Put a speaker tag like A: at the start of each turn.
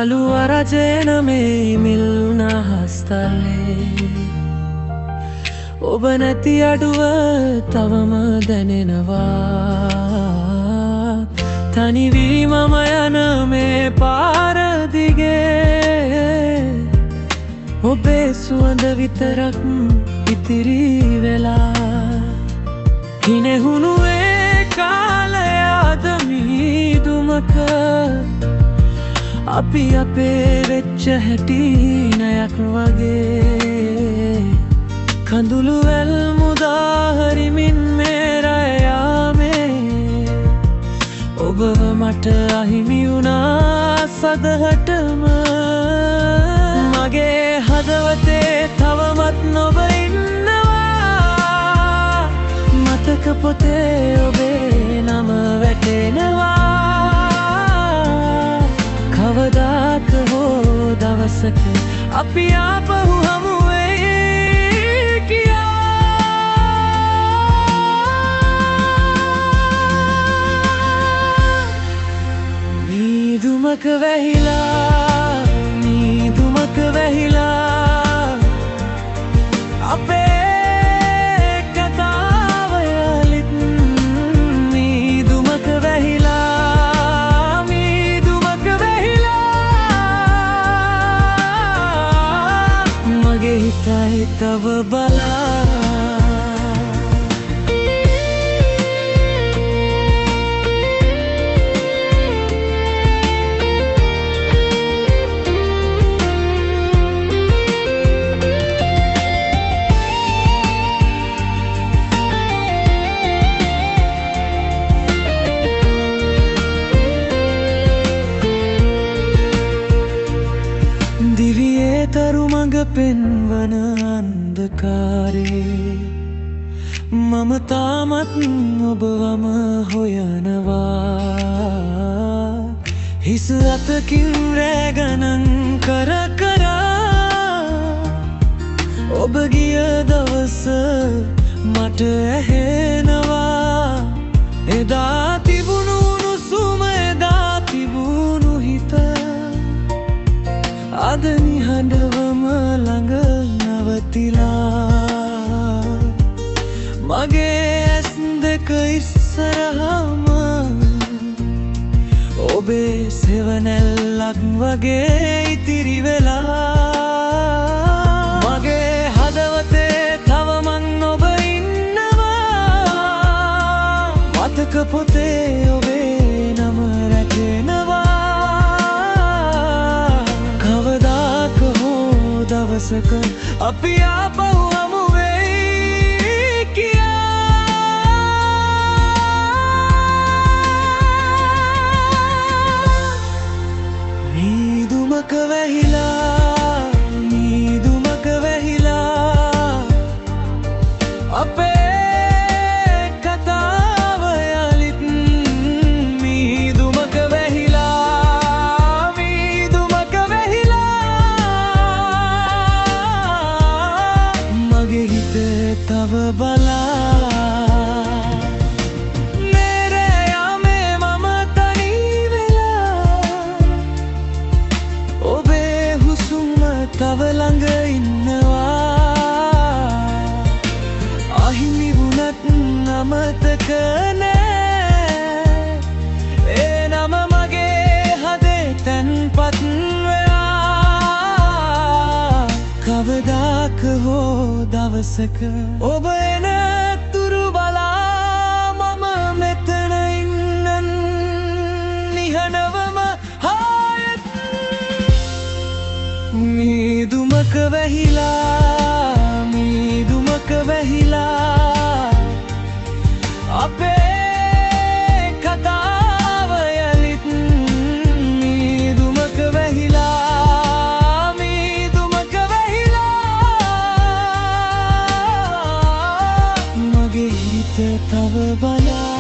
A: කළු අරජන මේ මිල්ුණ හස්තල්ලේ ඔබ නැති අඩුව තවම දැනෙනවා තනිවීමම යන මේ පාරදිගේ ඔබේ සුවඳ විතරක් ඉතිරි වෙලා හිනෙහුණුවේ කාලයාද මීදුමක අපි අපේ වෙච්ච හැටිනයක් වගේ කඳුළු වැල් මුදාහරිමින් මේ රයාමේ ඔබව මට අහිමි වුණා සදහටම මගේ හදවතේ තවමත් නොබ ඉන්නවා මතක පොතේ ඔබේ නම වැටෙනවා කවදාක හෝ දවසක අපි ආපහු හමු වෙයි කියා මීදුමක වැහිලා මීදුමක වැහිලා අපේ කතාව යලිත් මීදුමක වැහිලා මීදුමක වැහිලා මගේ හිතයි තව බලා දිවියේ තරුමඟ පෙන්වන අන්ධකාරේ මම තාමත් ඔබවම හොයනවා හිස අතකින් රෑ ගණන් කර කරා ඔබ ගිය දවස මට ඇහෙනවා එදා තිබුණු උණුසුම එදා තිබුණු හිත අද නිහඬවම ළඟ නවතිලා මගේ ඇස් දෙක ඉස්සරහම ඔබේ සෙවනැල්ලක් වගේ ඉතිරි වෙලා මගේ හදවතේ තවමන් ඔබ ඉන්නවා මතක පොතේ ඔබේ නම රැකෙනවා දවසක අපි ආපහු හමු වෙයි කියා මීදුමක වැහිලා මීදුමක වැහිලා අපේ කතාව යලිත් මීදුමක වැහිලා මීදුමක මගේ හිතේ තව බලා මේ යාමේ මම තනි වෙලා ඔබේ හුස්ම තව ළඟ ඉන්නවා අහිමි වුණත් අමතක නෑ ඒ නම මගේ හදේ තැන්පත් වෙලා කවදාක හෝ දවසක ඔබ එන තුරු බලා මම මෙතන ඉන්නන් නිහඬවම හායත් මීදුමක වැහිලා මීදුමක වැහිලා අපේ කතාව යලිත් මීදුමක වැහිලා මීදුමක වැහිලා මගේ හිත තව බලා